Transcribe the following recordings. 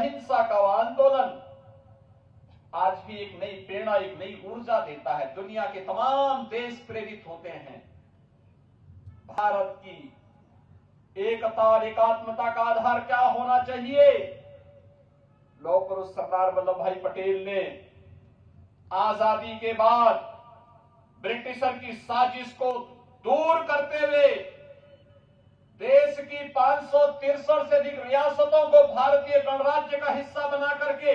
अहिंसा का आंदोलन आज भी एक नई प्रेरणा, एक नई ऊर्जा देता है। दुनिया के तमाम देश प्रेरित होते हैं। भारत की एकता और एकात्मता का आधार क्या होना चाहिए? लौह पुरुष सरदार वल्लभ भाई पटेल ने आजादी के बाद ब्रिटिशर की साजिश को दूर करते हुए देश की 563 से अधिक रियासतों को भारतीय गणराज्य का हिस्सा बना करके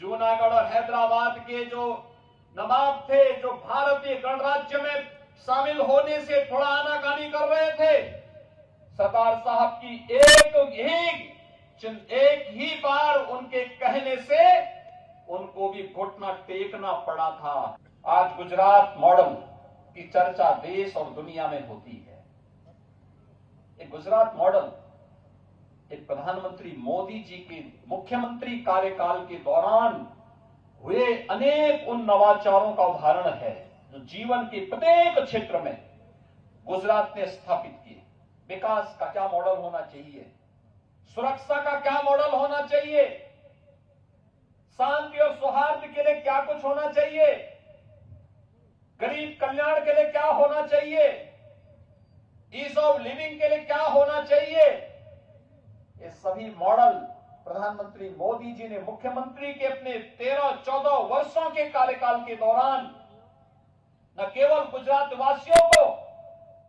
जूनागढ़ और हैदराबाद के जो नवाब थे, जो भारतीय गणराज्य में शामिल होने से थोड़ा आनाकानी कर रहे थे, सरदार साहब की एक ही बार उनके कहने से उनको भी घुटना टेकना पड़ा था। आज गुजरात मॉडल की चर्चा देश और दुनिया में होती है। एक गुजरात मॉडल एक प्रधानमंत्री मोदी जी के मुख्यमंत्री कार्यकाल के दौरान हुए अनेक उन नवाचारों का उदाहरण है जो जीवन के प्रत्येक क्षेत्र में गुजरात ने स्थापित किए। विकास का क्या मॉडल होना चाहिए, सुरक्षा का क्या मॉडल होना चाहिए, शांति और सौहार्द के लिए क्या कुछ होना चाहिए, गरीब कल्याण के लिए क्या होना चाहिए, ईज ऑफ लिविंग के लिए क्या होना चाहिए, ये सभी मॉडल प्रधानमंत्री मोदी जी ने मुख्यमंत्री के अपने 13-14 वर्षों के कार्यकाल के दौरान न केवल गुजरात वासियों को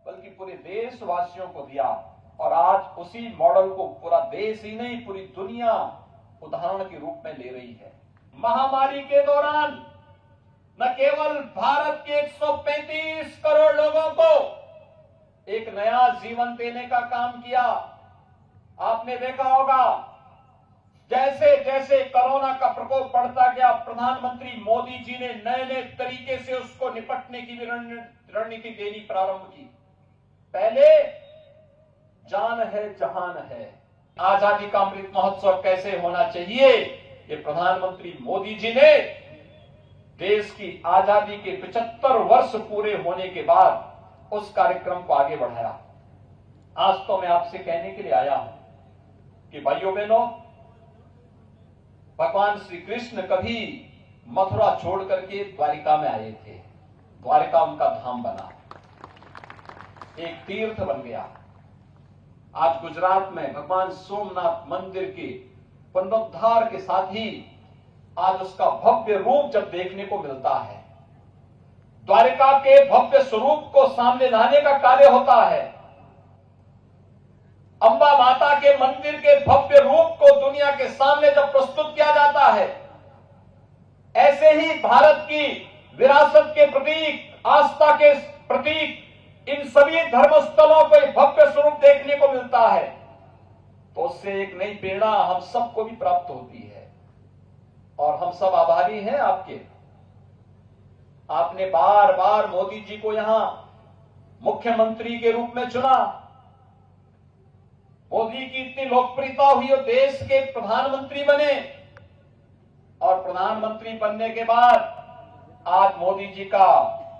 बल्कि पूरे देशवासियों को दिया। और आज उसी मॉडल को पूरा देश ही नहीं, पूरी दुनिया उदाहरण के रूप में ले रही है। महामारी के दौरान न केवल भारत के 135 करोड़ लोगों को एक नया जीवन देने का काम किया। आपने देखा होगा जैसे जैसे कोरोना का प्रकोप बढ़ता गया, प्रधानमंत्री मोदी जी ने नए नए तरीके से उसको निपटने की भी रणनीति देनी प्रारंभ की। पहले जान है जहान है, आजादी का अमृत महोत्सव कैसे होना चाहिए, ये प्रधानमंत्री मोदी जी ने देश की आजादी के 75 वर्ष पूरे होने के बाद उस कार्यक्रम को आगे बढ़ाया। आज तो मैं आपसे कहने के लिए आया हूं कि भाइयों बहनों, भगवान श्री कृष्ण कभी मथुरा छोड़ करके द्वारिका में आए थे। द्वारिका उनका धाम बना, एक तीर्थ बन गया। आज गुजरात में भगवान सोमनाथ मंदिर के पुनरुद्धार के साथ ही आज उसका भव्य रूप जब देखने को मिलता है, द्वारिका के भव्य स्वरूप को सामने लाने का कार्य होता है, अंबा माता के मंदिर के भव्य रूप को दुनिया के सामने जब प्रस्तुत किया जाता है, ऐसे ही भारत की विरासत के प्रतीक, आस्था के प्रतीक, इन सभी धर्मस्थलों को एक भव्य स्वरूप देखने को मिलता है, तो उससे एक नई प्रेरणा हम सबको भी प्राप्त होती है। और हम सब आभारी हैं आपके। आपने बार बार मोदी जी को यहां मुख्यमंत्री के रूप में चुना। मोदी की इतनी लोकप्रियता हुई और देश के प्रधानमंत्री बने, और प्रधानमंत्री बनने के बाद आज मोदी जी का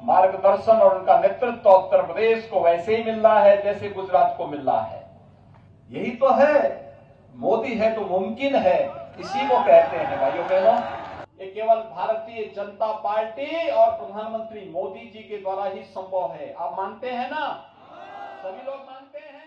मार्गदर्शन और उनका नेतृत्व उत्तर प्रदेश को वैसे ही मिल रहा है जैसे गुजरात को मिल रहा है। यही तो है, मोदी है तो मुमकिन है, इसी को कहते हैं भाइयों बहनों। ये केवल भारतीय जनता पार्टी और प्रधानमंत्री मोदी जी के द्वारा ही संभव है। आप मानते हैं ना? सभी लोग मानते हैं।